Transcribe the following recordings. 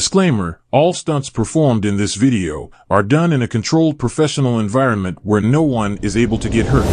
Disclaimer, all stunts performed in this video are done in a controlled professional environment where no one is able to get hurt.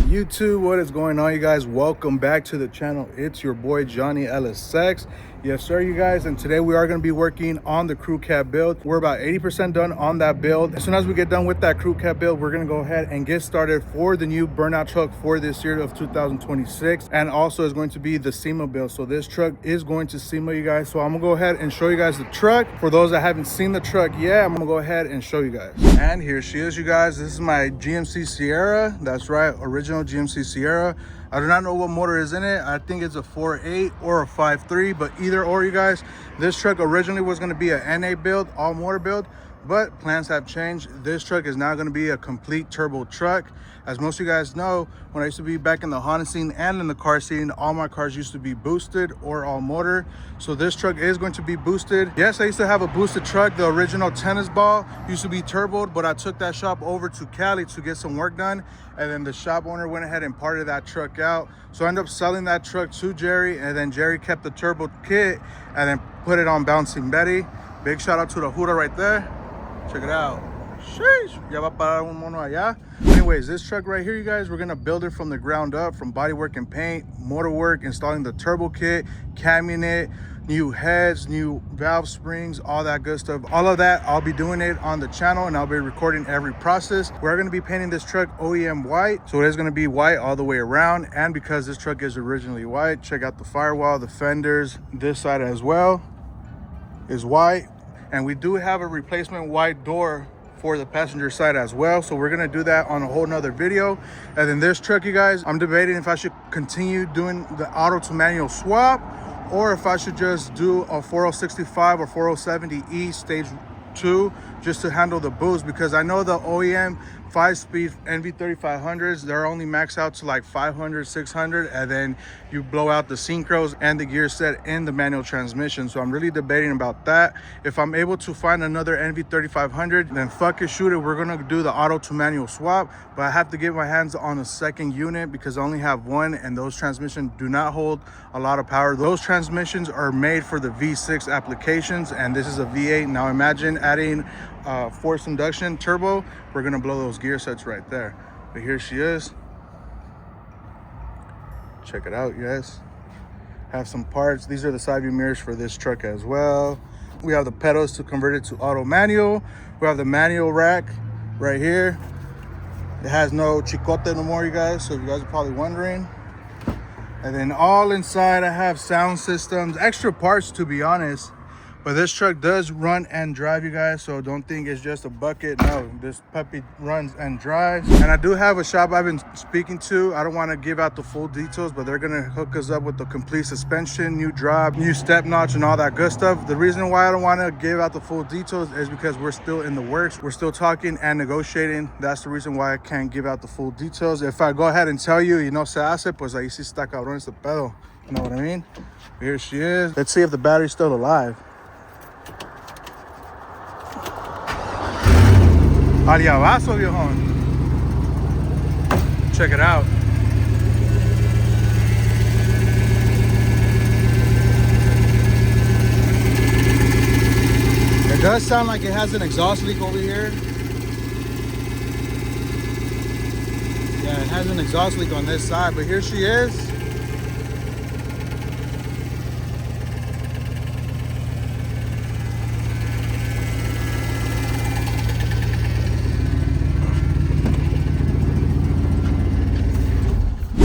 YouTube, what is going on, you guys? Welcome back to the channel. It's your boy Johnny LSX. Yes sir, you guys, and today we are going to be working on the crew cab build. We're about 80% done on that build. As soon as we get done with that crew cab build, we're going to go ahead and get started for the new burnout truck for this year of 2026, and also is going to be the SEMA build. So this truck is going to SEMA, you guys. So I'm gonna go ahead and show you guys the truck. For those that haven't seen the truck yet, I'm gonna go ahead and show you guys. And here she is, you guys. This is my GMC Sierra. That's right, original GMC Sierra. I do not know what motor is in it. I think it's a 4.8 or a 5.3, but either or, you guys. This truck originally was going to be a NA build, all motor build, but plans have changed. This truck is now going to be a complete turbo truck. As most of you guys know, when I used to be back in the Honda scene and in the car scene, all my cars used to be boosted or all motor. So this truck is going to be boosted. Yes, I used to have a boosted truck. The original tennis ball used to be turboed, but I took that shop over to Cali to get some work done. And then the shop owner went ahead and parted that truck out. So I ended up selling that truck to Jerry, and then Jerry kept the turbo kit and then put it on Bouncing Betty. Big shout out to the Huda right there. Check it out. Sheesh, ya va parar un mono allá. Anyways, this truck right here, you guys, we're gonna build it from the ground up, from bodywork and paint, motor work, installing the turbo kit, camming it, new heads, new valve springs, all that good stuff. All of that, I'll be doing it on the channel, and I'll be recording every process. We're gonna be painting this truck OEM white, so it is gonna be white all the way around. And because this truck is originally white, check out the firewall, the fenders, this side as well is white. And we do have a replacement white door for the passenger side as well, so we're gonna do that on a whole nother video. And then this truck, you guys, I'm debating if I should continue doing the auto to manual swap, or if I should just do a 4065 or 4070E stage 2 just to handle the boost, because I know the OEM 5-speed NV3500s, they're only max out to like 500, 600, and then you blow out the synchros and the gear set in the manual transmission. So I'm really debating about that. If I'm able to find another NV3500, then fuck it, shoot it, we're gonna do the auto to manual swap. But I have to get my hands on a second unit because I only have one, and those transmissions do not hold a lot of power. Those transmissions are made for the V6 applications, and this is a V8. Now imagine adding forced induction turbo. We're gonna blow those gear sets right there. But here she is. Check it out, you guys. Have some parts. These are the side view mirrors for this truck as well. We have the pedals to convert it to auto manual. We have the manual rack right here. It has no chicote no more, you guys, so you guys are probably wondering. And then all inside I have sound systems, extra parts to be honest. But this truck does run and drive, you guys, so don't think it's just a bucket. No, this puppy runs and drives. And I do have a shop I've been speaking to. I don't want to give out the full details, but they're going to hook us up with the complete suspension, new drop, new step notch, and all that good stuff. The reason why I don't want to give out the full details is because we're still in the works. We're still talking and negotiating. That's the reason why I can't give out the full details. If I go ahead and tell you, no se hace, pues ahí sí está cabrón este pedo. You know what I mean? Here she is. Let's see if the battery's still alive. Al llavazo, viejón. Check it out. It does sound like it has an exhaust leak over here. Yeah, it has an exhaust leak on this side, but here she is.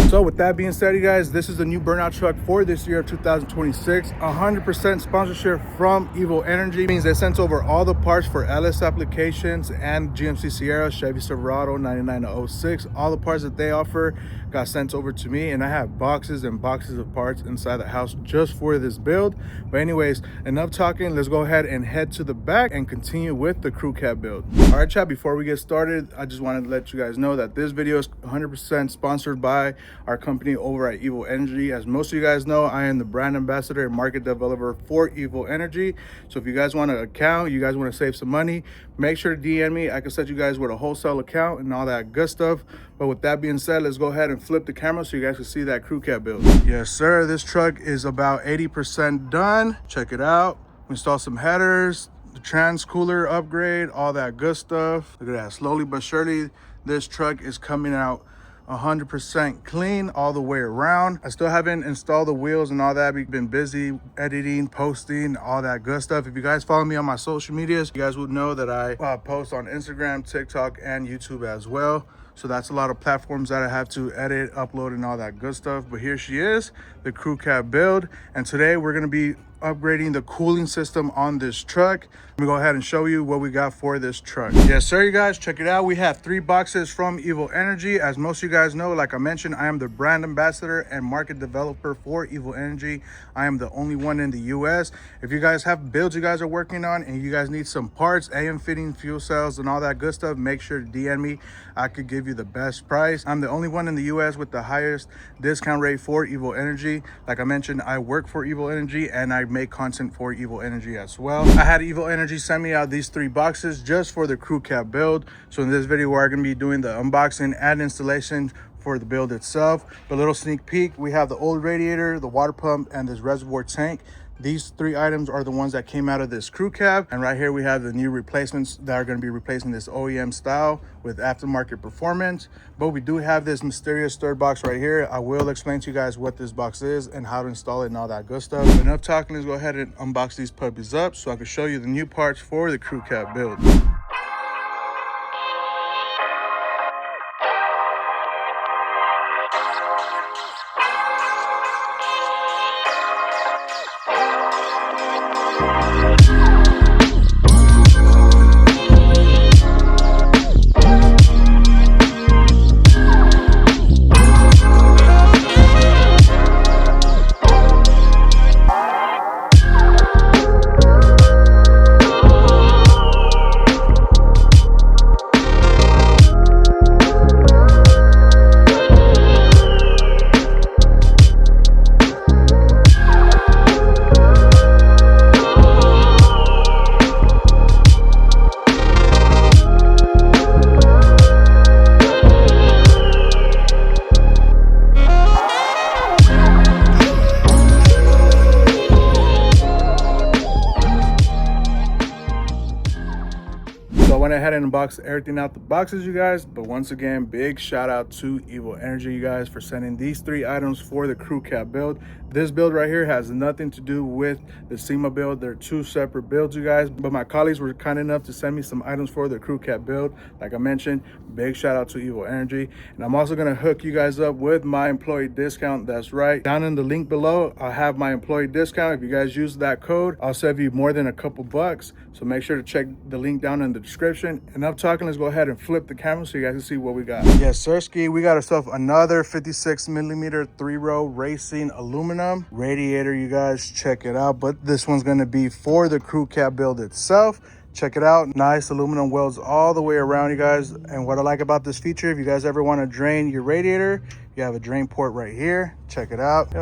So with that being said, you guys, this is the new burnout truck for this year of 2026. 100% sponsorship from Evo Energy. It means they sent over all the parts for LS applications and GMC Sierra, Chevy Silverado 99 to 06. All the parts that they offer got sent over to me, and I have boxes and boxes of parts inside the house just for this build. But anyways, enough talking. Let's go ahead and head to the back and continue with the crew cab build. All right, chat, before we get started, I just wanted to let you guys know that this video is 100% sponsored by our company over at Evo Energy. As most of you guys know, I am the brand ambassador and market developer for Evo Energy. So if you guys want an account, you guys want to save some money, make sure to DM me. I can set you guys with a wholesale account and all that good stuff. But with that being said, let's go ahead and flip the camera so you guys can see that crew cab build. Yes, sir. This truck is about 80% done. Check it out. We installed some headers, the trans cooler upgrade, all that good stuff. Look at that. Slowly but surely, this truck is coming out 100% clean all the way around. I still haven't installed the wheels and all that. We've been busy editing, posting, all that good stuff. If you guys follow me on my social medias, you guys would know that I post on Instagram, TikTok, and YouTube as well. So that's a lot of platforms that I have to edit, upload, and all that good stuff. But here she is, the crew cab build. And today we're gonna be upgrading the cooling system on this truck. Let me go ahead and show you what we got for this truck. Yes, sir, you guys, check it out. We have 3 boxes from Evo Energy. As most of you guys know, like I mentioned, I am the brand ambassador and market developer for Evo Energy. I am the only one in the US. If you guys have builds you guys are working on and you guys need some parts, AM fitting, fuel cells, and all that good stuff, make sure to DM me. I could give you the best price. I'm the only one in the US with the highest discount rate for Evo Energy. Like I mentioned, I work for Evo Energy and I make content for Evo Energy as well. I had Evo Energy send me out these 3 boxes just for the crew cab build. So in this video, we're going to be doing the unboxing and installation for the build itself. A little sneak peek, we have the old radiator, the water pump, and this reservoir tank. These 3 items are the ones that came out of this crew cab. And right here we have the new replacements that are going to be replacing this OEM style with aftermarket performance. But we do have this mysterious 3rd box right here. I will explain to you guys what this box is and how to install it and all that good stuff. But enough talking, let's go ahead and unbox these puppies up so I can show you the new parts for the crew cab build. So I went ahead and unboxed everything out the boxes, you guys. But once again, big shout out to Evo Energy, you guys, for sending these 3 items for the crew cab build. This build right here has nothing to do with the SEMA build. They're 2 separate builds, you guys. But my colleagues were kind enough to send me some items for the crew cab build. Like I mentioned, big shout out to Evo Energy. And I'm also gonna hook you guys up with my employee discount. That's right. Down in the link below, I have my employee discount. If you guys use that code, I'll save you more than a couple bucks. So make sure to check the link down in the description. Enough talking, let's go ahead and flip the camera so you guys can see what we got. Yes, sirski, we got ourselves another 56mm 3-row racing aluminum radiator, you guys. Check it out. But this one's going to be for the crew cab build itself. Check it out. Nice aluminum welds all the way around, you guys. And what I like about this feature, if you guys ever want to drain your radiator, you have a drain port right here. Check it out.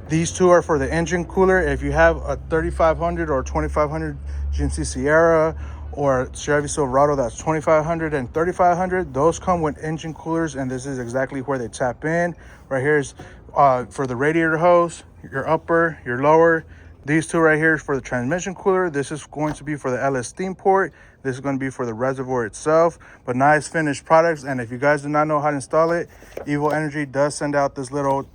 These 2 are for the engine cooler. If you have a 3500 or 2500 GMC Sierra or Chevy Silverado that's 2500 and 3500, those come with engine coolers, and this is exactly where they tap in. Right here is for the radiator hose, your upper, your lower. These 2 right here is for the transmission cooler. This is going to be for the LS steam port. This is going to be for the reservoir itself. But nice finished products. And if you guys do not know how to install it, Evo Energy does send out this little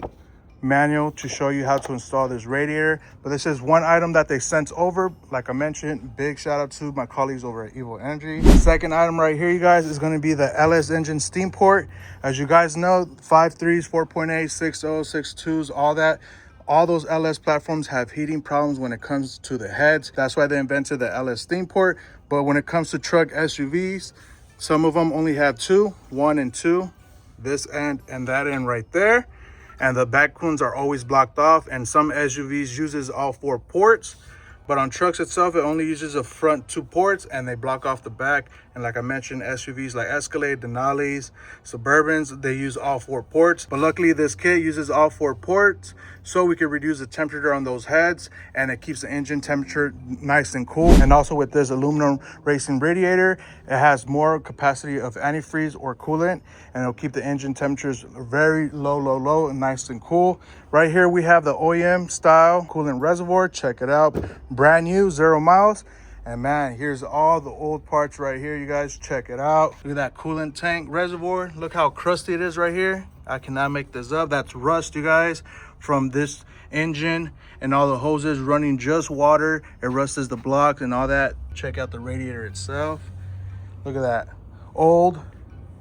manual to show you how to install this radiator. But this is one item that they sent over. Like I mentioned, big shout out to my colleagues over at Evo Energy. The second item right here, you guys, is going to be the LS engine steam port. As you guys know, 5.3s, 4.8, 6.0, 6.2s, all that. All those LS platforms have heating problems when it comes to the heads. That's why they invented the LS steam port. But when it comes to truck SUVs, some of them only have 2, 1 and 2. this end and that end right there. And the back coolant are always blocked off, and some SUVs uses all 4 ports, but on trucks itself it only uses the front 2 ports and they block off the back. And like I mentioned, SUVs like Escalade, Denali's, Suburbans, they use all 4 ports. But luckily this kit uses all 4 ports, so we can reduce the temperature on those heads, and it keeps the engine temperature nice and cool. And also with this aluminum racing radiator, it has more capacity of antifreeze or coolant, and it'll keep the engine temperatures very low and nice and cool. Right here we have the OEM style coolant reservoir. Check it out, brand new, 0 miles. And man, here's all the old parts right here. You guys check it out. Look at that coolant tank reservoir. Look how crusty it is right here. I cannot make this up. That's rust, you guys, from this engine and all the hoses running just water. It rusts the blocks and all that. Check out the radiator itself. Look at that. Old,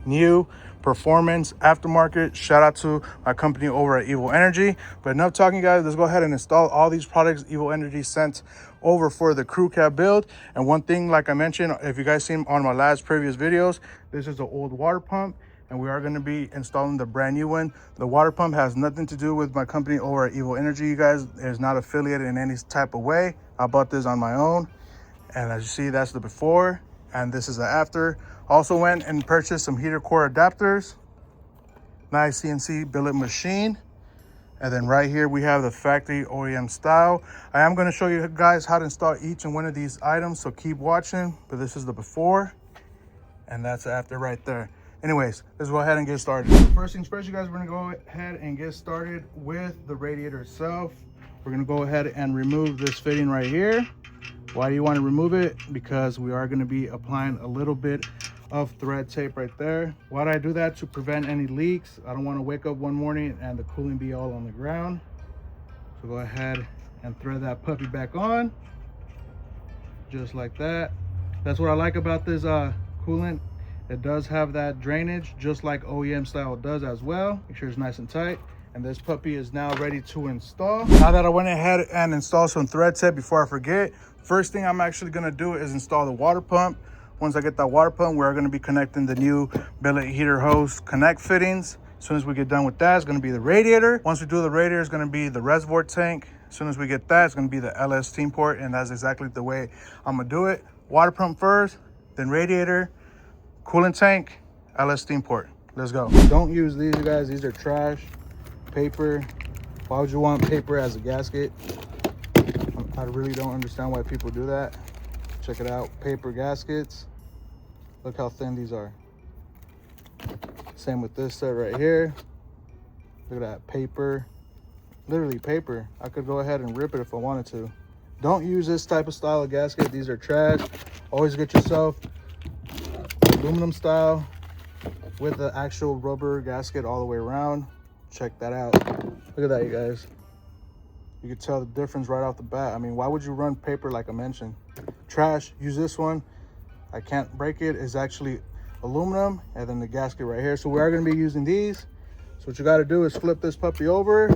new, performance, aftermarket. Shout out to my company over at Evo Energy. But enough talking, guys. Let's go ahead and install all these products Evo Energy sent over for the crew cab build. And one thing, like I mentioned, if you guys seen on my last previous videos, this is the old water pump, and we are going to be installing the brand new one. The water pump has nothing to do with my company over at Evo Energy, you guys. It is not affiliated in any type of way. I bought this on my own, and as you see, that's the before, and this is the after. Also went and purchased some heater core adapters, nice CNC billet machine. And then right here we have the factory OEM style. I am going to show you guys how to install each and one of these items, so keep watching. But this is the before, and that's the after right there. Anyways, let's go ahead and get started. So first things first, you guys, we're going to go ahead and get started with the radiator itself. We're going to go ahead and remove this fitting right here. Why do you want to remove it? Because we are going to be applying a little bit of thread tape right there. Why do I do that? To prevent any leaks. I don't want to wake up one morning and the coolant be all on the ground. So go ahead and thread that puppy back on, just like that. That's what I like about this coolant. It does have that drainage, just like OEM style does as well. Make sure it's nice and tight. And this puppy is now ready to install. Now that I went ahead and installed some thread tape, before I forget, first thing I'm actually gonna do is install the water pump. Once I get that water pump, we're going to be connecting the new billet heater hose connect fittings. As soon as we get done with that, it's going to be the radiator. Once we do the radiator, it's going to be the reservoir tank. As soon as we get that, it's going to be the LS steam port, and that's exactly the way I'm going to do it. Water pump first, then radiator, coolant tank, LS steam port. Let's go. Don't use these, you guys. These are trash. Paper. Why would you want paper as a gasket? I really don't understand why people do that. Check it out. Paper gaskets. Look how thin these are. Same with this set right here. Look at that, paper. Literally paper. I could go ahead and rip it if I wanted to. Don't use this type of style of gasket. These are trash. Always get yourself aluminum style with the actual rubber gasket all the way around. Check that out. Look at that, you guys. You can tell the difference right off the bat. I mean, why would you run paper like I mentioned? Trash, use this one. I can't break it. It's actually aluminum, and then the gasket right here. So we are going to be using these. So what you got to do is flip this puppy over.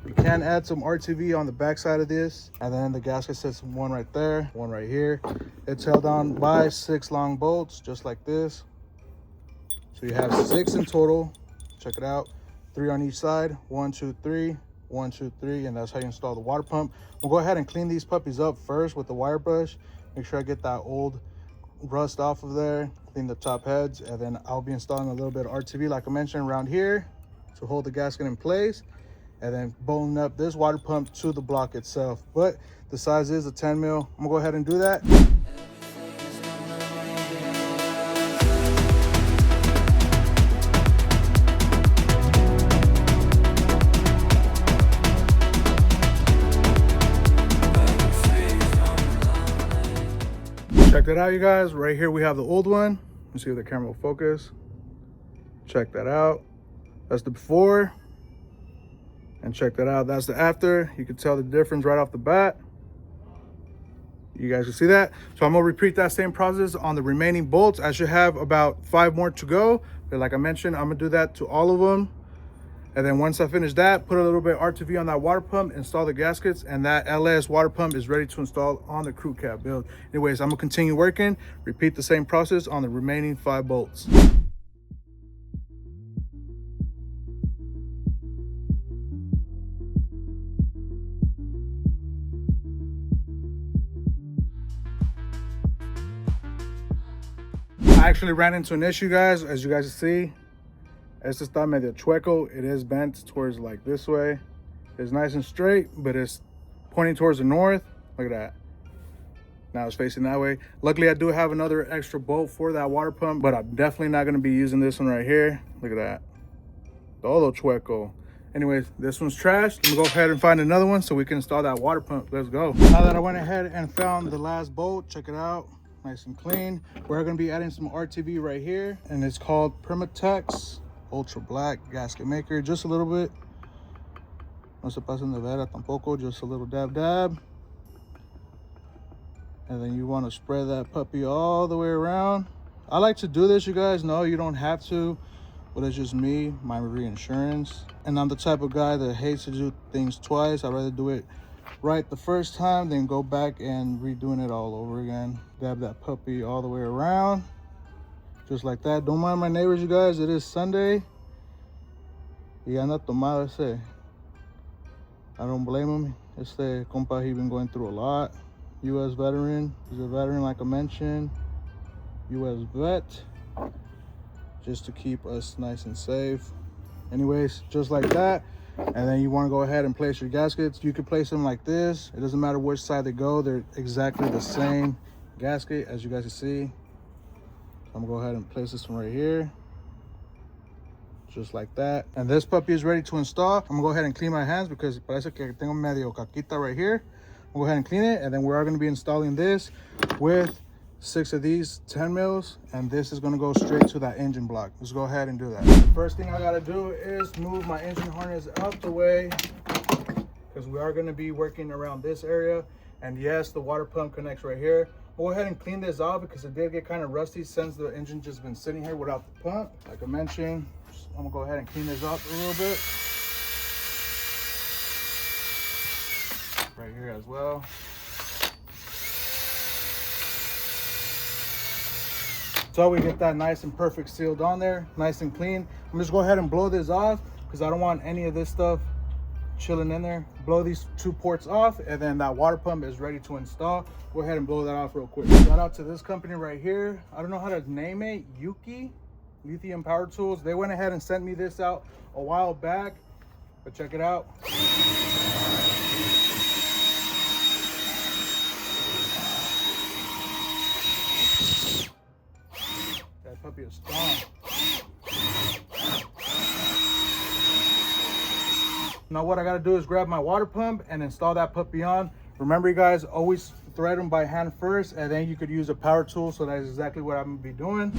You can add some RTV on the back side of this, and then the gasket sits one right there, one right here. It's held on by 6 long bolts, just like this. So you have 6 in total. Check it out. 3 on each side. 1, 2, 3. 1, 2, 3, and that's how you install the water pump. We'll go ahead and clean these puppies up first with the wire brush. Make sure I get that old rust off of there, clean the top heads, and then I'll be installing a little bit of RTV, like I mentioned, around here to hold the gasket in place, and then bolting up this water pump to the block itself. But the size is a 10 mil. I'm gonna go ahead and do that. Check that out, you guys. Right here we have the old one. Let's see if the camera will focus. Check that out. That's the before. And check that out. That's the after. You can tell the difference right off the bat. You guys can see that. So I'm gonna repeat that same process on the remaining bolts. I should have about 5 more to go. But like I mentioned, I'm gonna do that to all of them. And then once I finish that, put a little bit of RTV on that water pump, install the gaskets, and that LS water pump is ready to install on the crew cab build. Anyways, I'm gonna continue working, repeat the same process on the remaining 5 bolts. I actually ran into an issue, guys. As you guys see, este está medio chueco. It is bent towards like this way. It's nice and straight, but it's pointing towards the north. Look at that. Now it's facing that way. Luckily, I do have another extra bolt for that water pump, but I'm definitely not going to be using this one right here. Look at that. Todo chueco. Anyways, this one's trashed. I'm gonna go ahead and find another one so we can install that water pump. Let's go. Now that I went ahead and found the last bolt, check it out. Nice and clean. We're gonna be adding some RTV right here, and it's called Permatex Ultra Black Gasket Maker. Just a little bit. No se pasen de vera tampoco. Just a little dab dab. And then you want to spread that puppy all the way around. I like to do this, you guys. No, you don't have to. But it's just me, my reinsurance. And I'm the type of guy that hates to do things twice. I'd rather do it right the first time than go back and redoing it all over again. Dab that puppy all the way around. Just like that. Don't mind my neighbors, you guys. It is Sunday. Y anda tomado ese. I don't blame him. Este compa, he been going through a lot. U.S. veteran. He's a veteran, like I mentioned. U.S. vet. Just to keep us nice and safe. Anyways, just like that. And then you want to go ahead and place your gaskets. You can place them like this. It doesn't matter which side they go. They're exactly the same gasket, as you guys can see. So I'm gonna go ahead and place this one right here. Just like that. And this puppy is ready to install. I'm gonna go ahead and clean my hands because parece que tengo medio caquita right here. We'll go ahead and clean it, and then we are gonna be installing this with 6 of these 10 mils, and this is going to go straight to that engine block. Let's go ahead and do that. First thing I got to do is move my engine harness out the way, because we are going to be working around this area. And yes, the water pump connects right here. We'll go ahead and clean this off because it did get kind of rusty since the engine just been sitting here without the pump. Like I mentioned, I'm gonna go ahead and clean this up a little bit right here as well. So we get that nice and perfect sealed on there, nice and clean. I'm just go ahead and blow this off because I don't want any of this stuff chilling in there. Blow these 2 ports off, and then that water pump is ready to install. Go ahead and blow that off real quick. Shout out to this company right here. I don't know how to name it. Yuki Lithium Power Tools. They went ahead and sent me this out a while back, but check it out. Puppy is strong. Now what I got to do is grab my water pump and install that puppy on. Remember, you guys, always thread them by hand first, and then you could use a power tool. So that's exactly what I'm gonna be doing.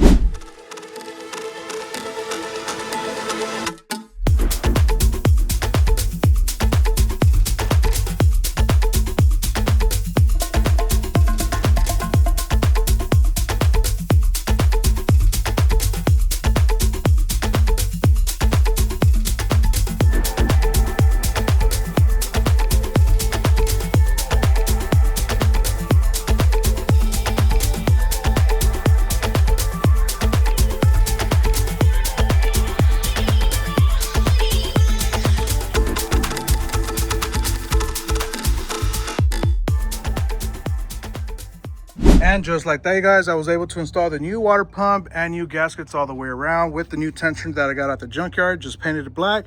And just like that, you guys, I was able to install the new water pump and new gaskets all the way around with the new tension that I got at the junkyard. Just painted it black,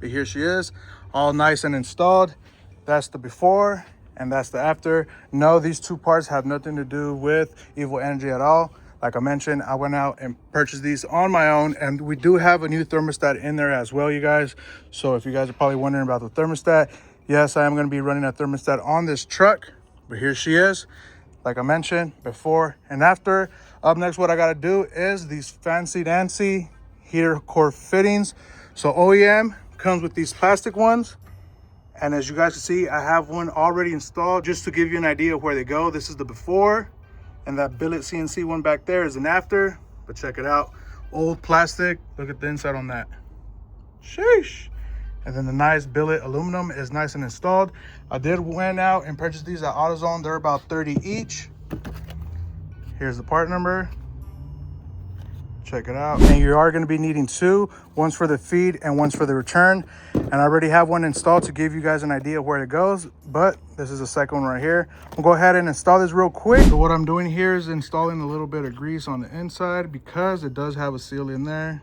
but here she is, all nice and installed. That's the before and that's the after. No, these 2 parts have nothing to do with Evil Energy at all. Like I mentioned, I went out and purchased these on my own, and we do have a new thermostat in there as well, you guys. So if you guys are probably wondering about the thermostat, yes, I am going to be running a thermostat on this truck, but here she is. Like I mentioned, before and after. Up next, what I got to do is these fancy dancy heater core fittings. So OEM comes with these plastic ones. And as you guys can see, I have one already installed just to give you an idea of where they go. This is the before, and that billet CNC one back there is an after. But check it out, old plastic. Look at the inside on that. Sheesh. And then the nice billet aluminum is nice and installed. I did went out and purchase these at AutoZone. They're about 30 each. Here's the part number. Check it out. And you are going to be needing two, one's for the feed and one's for the return. And I already have one installed to give you guys an idea of where it goes, but this is the second one right here. We'll go ahead and install this real quick. So what I'm doing here is installing a little bit of grease on the inside because it does have a seal in there.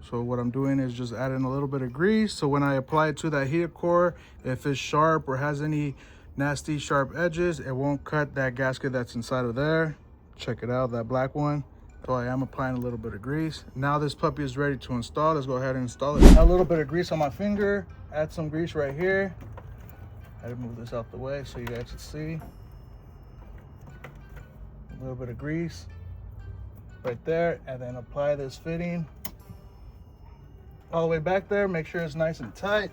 So what I'm doing is just adding a little bit of grease. So when I apply it to that heater core, if it's sharp or has any nasty sharp edges, it won't cut that gasket that's inside of there. Check it out, that black one. So I am applying a little bit of grease. Now this puppy is ready to install. Let's go ahead and install it. A little bit of grease on my finger. Add some grease right here. I had to move this out the way so you guys can see. A little bit of grease right there, and then apply this fitting all the way back there. Make sure it's nice and tight.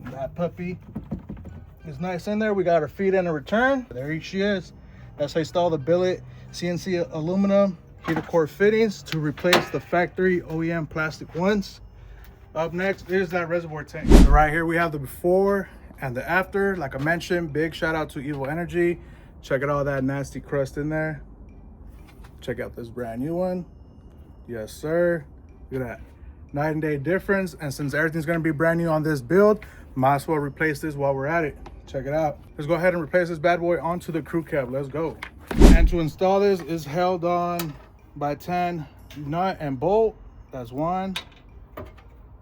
That puppy is nice in there. We got her feed and a return. There she is. That's how you install the billet CNC aluminum heater core fittings to replace the factory OEM plastic ones. Up next is that reservoir tank. So right here we have the before and the after. Like I mentioned, big shout out to Evo Energy. Check out all that nasty crust in there. Check out this brand new one. Yes sir. Look at that, night and day difference. And since everything's going to be brand new on this build, might as well replace this while we're at it. Check it out. Let's go ahead and replace this bad boy onto the crew cab. Let's go. And to install this is held on by 10 nut and bolt. That's one.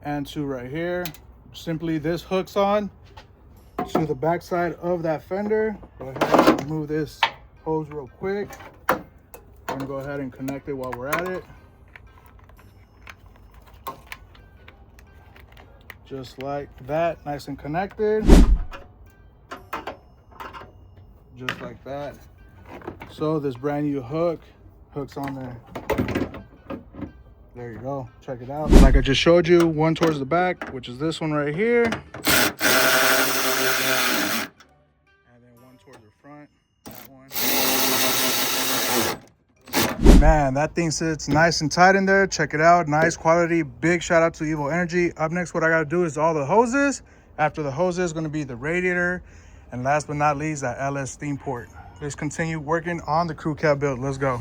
And two right here. Simply this hooks on to the back side of that fender. Go ahead and remove this hose real quick. And go ahead and connect it while we're at it. Just like that, nice and connected. Just like that. So this brand new hooks on there. There you go. Check it out. Like I just showed you, one towards the back, which is this one right here. And then one towards the front, that one. Man, that thing sits nice and tight in there. Check it out. Nice quality. Big shout out to Evo Energy. Up next, what I got to do is all the hoses. After the hoses is going to be the radiator. And last but not least, that LS steam port. Let's continue working on the crew cab build. Let's go.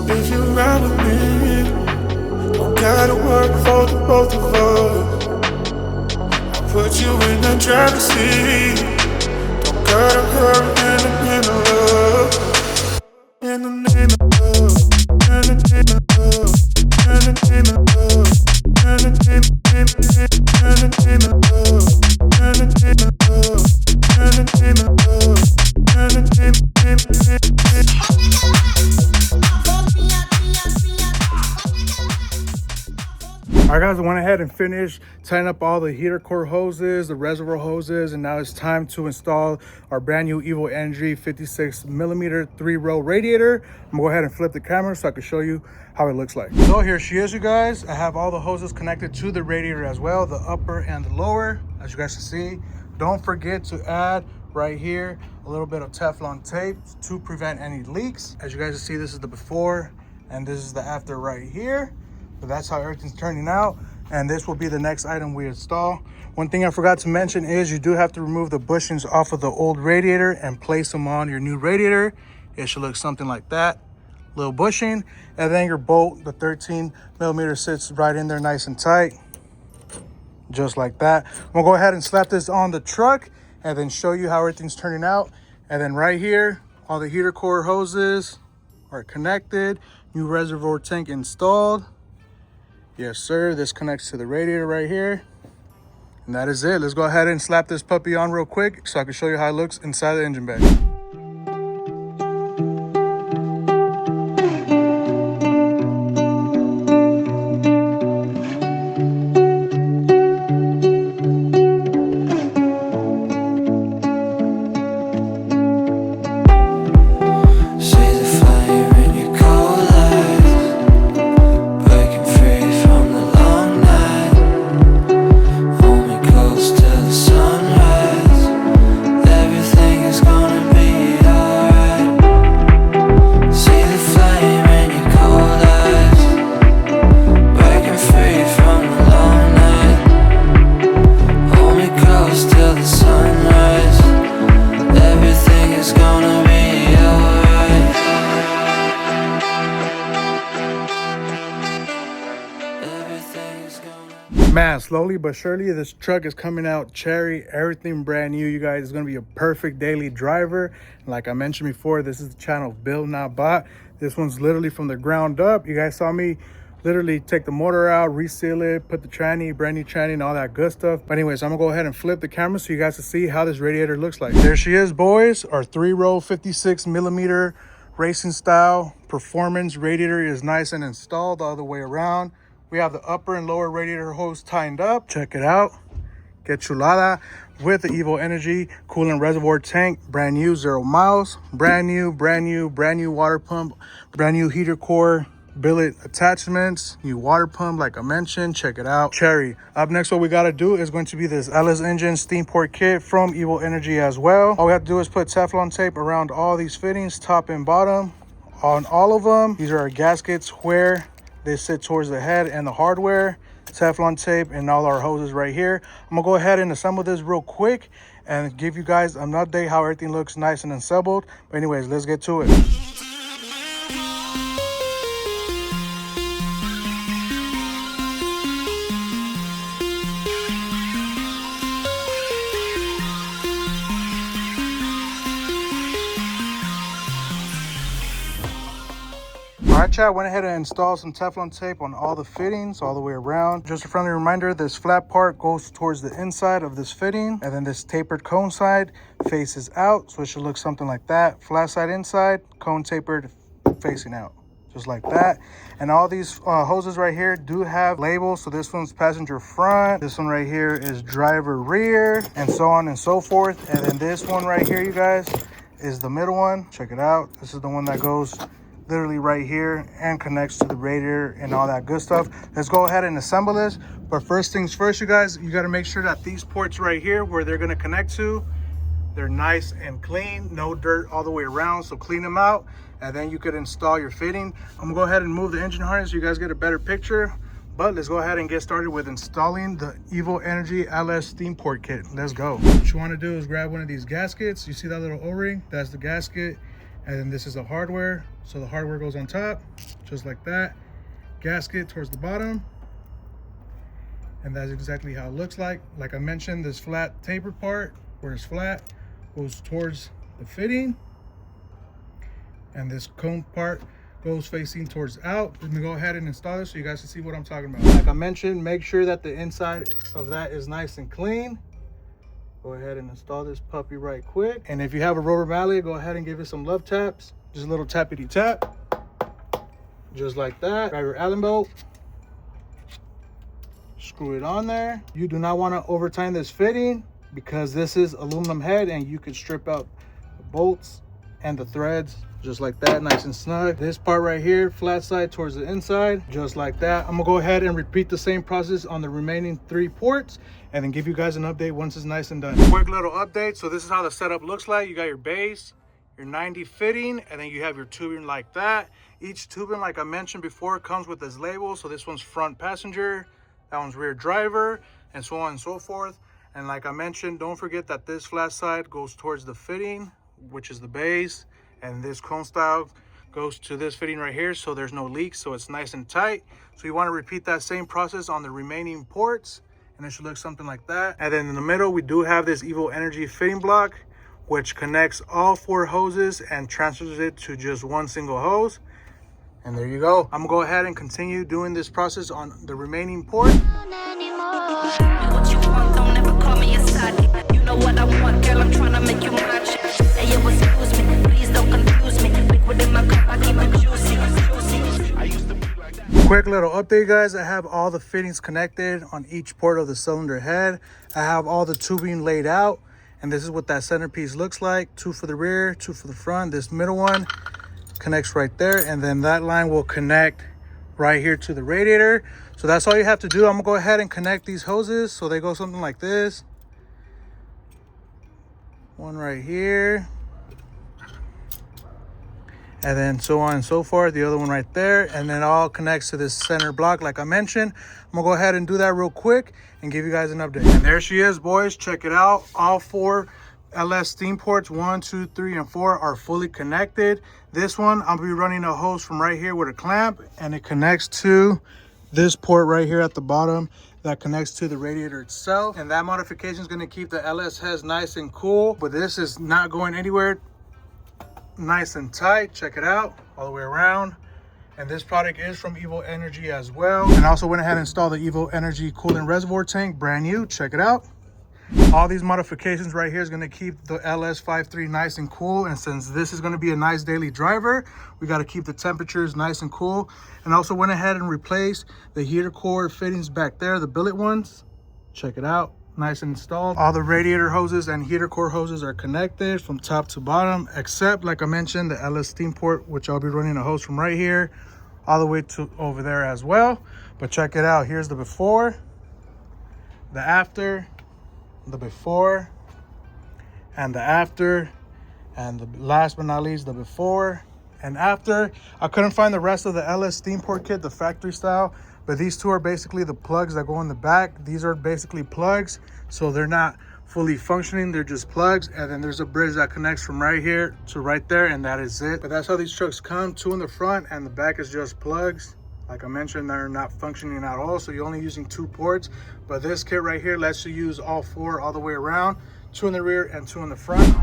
If you ride with me, don't gotta work for the both of us. I'll put you in the driver's seat. Don't gotta hurry in the love. In the name of love. In the name of love. In the name of love. In the name of love. In the name of love. In the name of love. In the name of love. In the name of All right guys, I went ahead and finished tying up all the heater core hoses, the reservoir hoses, and now it's time to install our brand new Evo Energy 56mm 3-row radiator. I'm gonna go ahead and flip the camera so I can show you how it looks like. So here she is, you guys. I have all the hoses connected to the radiator as well, the upper and the lower, as you guys can see. Don't forget to add right here a little bit of Teflon tape to prevent any leaks. As you guys can see, this is the before and this is the after right here. So that's how everything's turning out, and this will be the next item we install. One thing I forgot to mention is you do have to remove the bushings off of the old radiator and place them on your new radiator. It should look something like that, little bushing, and then your bolt, the 13mm, sits right in there nice and tight, just like that. I'm gonna go ahead and slap this on the truck and then show you how everything's turning out. And then right here, all the heater core hoses are connected, new reservoir tank installed. Yes sir, this connects to the radiator right here. And that is it. Let's go ahead and slap this puppy on real quick so I can show you how it looks inside the engine bay. Hold me close till the sunrise. Everything is gonna be slowly but surely, this truck is coming out cherry, everything brand new, you guys. It's going to be a perfect daily driver. Like I mentioned before, this is the channel of Build Not Bought. This one's literally from the ground up. You guys saw me literally take the motor out, reseal it, put the tranny, brand new tranny, and all that good stuff. But anyways, I'm gonna go ahead and flip the camera so you guys can see how this radiator looks like. There she is, boys. Our 3-row 56mm racing style performance radiator is nice and installed all the way around. We have the upper and lower radiator hose tightened up. Check it out. Get chulada with the Evo Energy coolant reservoir tank, brand new, 0 miles, brand new water pump, brand new heater core, billet attachments, new water pump, like I mentioned. Check it out, cherry. Up next, what we got to do is going to be this LS engine steam port kit from Evo Energy as well. All we have to do is put Teflon tape around all these fittings, top and bottom, on all of them. These are our gaskets where they sit towards the head and the hardware. Teflon tape and all our hoses right here. I'm gonna go ahead and assemble this real quick and give you guys an update how everything looks nice and assembled. But anyways, let's get to it. Alright, chat, went ahead and installed some Teflon tape on all the fittings all the way around. Just a friendly reminder, this flat part goes towards the inside of this fitting, and then this tapered cone side faces out, so it should look something like that. Flat side inside, cone tapered facing out, just like that. And all these hoses right here do have labels. So this one's passenger front, this one right here is driver rear, and so on and so forth. And then this one right here, you guys, is the middle one. Check it out. This is the one that goes literally right here and connects to the radiator and all that good stuff. Let's go ahead and assemble this. But first things first, you guys, you got to make sure that these ports right here where they're going to connect to, they're nice and clean, no dirt all the way around. So clean them out, and then you could install your fitting. I'm gonna go ahead and move the engine harness so you guys get a better picture. But let's go ahead and get started with installing the Evo Energy LS steam port kit. Let's go. What you want to do is grab one of these gaskets. You see that little O-ring? That's the gasket. And then this is the hardware. So the hardware goes on top, just like that. Gasket towards the bottom. And that's exactly how it looks like. Like I mentioned, this flat tapered part, where it's flat, goes towards the fitting. And this cone part goes facing towards out. Let me go ahead and install this so you guys can see what I'm talking about. Like I mentioned, make sure that the inside of that is nice and clean. Go ahead and install this puppy right quick. And if you have a rubber mallet, go ahead and give it some love taps. Just a little tappity tap. Just like that. Grab your Allen bolt. Screw it on there. You do not want to over tighten this fitting because this is aluminum head and you can strip out the bolts and the threads just like that, nice and snug. This part right here, flat side towards the inside, just like that. I'm gonna go ahead and repeat the same process on the remaining 3 ports and then give you guys an update once it's nice and done. Quick little update. So this is how the setup looks like. You got your base, your 90 fitting, and then you have your tubing like that. Each tubing, like I mentioned before, comes with this label. So this one's front passenger, that one's rear driver, and so on and so forth. And like I mentioned, don't forget that this flat side goes towards the fitting, which is the base, and this cone style goes to this fitting right here, so there's no leaks, so it's nice and tight. So you want to repeat that same process on the remaining ports, and it should look something like that. And then in the middle, we do have this Evo Energy fitting block, which connects all 4 hoses and transfers it to just one single hose. And there you go. I'm gonna go ahead and continue doing this process on the remaining port. You know what I want, girl, I'm trying to make you match. Hey, yo, excuse me, please don't confuse me. Liquid in my cup, I keep it juicy. I used to be like that. Quick little update, guys. I have all the fittings connected on each port of the cylinder head. I have all the tubing laid out, and this is what that centerpiece looks like. 2 for the rear, 2 for the front. This middle one connects right there, and then that line will connect right here to the radiator. So that's all you have to do. I'm gonna go ahead and connect these hoses so they go something like this. One right here, and then so on and so forth. The other one right there, and then all connects to this center block like I mentioned. I'm gonna go ahead and do that real quick and give you guys an update. And there she is, boys. Check it out. All 4 LS steam ports, 1, 2, 3, and 4 are fully connected. This one, I'll be running a hose from right here with a clamp, and it connects to this port right here at the bottom. that connects to the radiator itself. And that modification is going to keep the LS heads nice and cool, but this is not going anywhere. Nice and tight. Check it out all the way around. And this product is from Evo Energy as well. And I also went ahead and installed the Evo Energy coolant reservoir tank, brand new. Check it out. All these modifications right here is going to keep the LS53 nice and cool. And since this is going to be a nice daily driver, we got to keep the temperatures nice and cool. And also went ahead and replaced the heater core fittings back there, the billet ones. Check it out. Nice and installed. All the radiator hoses and heater core hoses are connected from top to bottom, except, like I mentioned, the LS steam port, which I'll be running a hose from right here all the way to over there as well. But check it out. Here's the before, the after, the before, and the after, and the last but not least, the before and after. I couldn't find the rest of the LS steam port kit, the factory style, but these two are basically the plugs that go in the back. These are basically plugs, so they're not fully functioning, they're just plugs. And then there's a bridge that connects from right here to right there, and that is it. But that's how these trucks come, two in the front and the back is just plugs. Like I mentioned, they're not functioning at all, so you're only using 2 ports. But this kit right here lets you use all 4 all the way around, 2 in the rear and 2 in the front.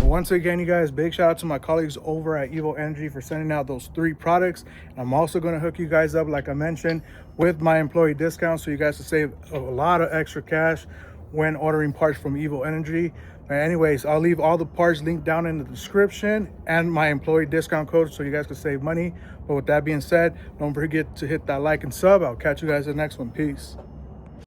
Once again, you guys, big shout out to my colleagues over at Evo Energy for sending out those 3 products. And I'm also going to hook you guys up, like I mentioned, with my employee discount, so you guys can save a lot of extra cash when ordering parts from Evo Energy. But anyways, I'll leave all the parts linked down in the description and my employee discount code so you guys can save money. But with that being said, don't forget to hit that like and sub. I'll catch you guys in the next one. Peace.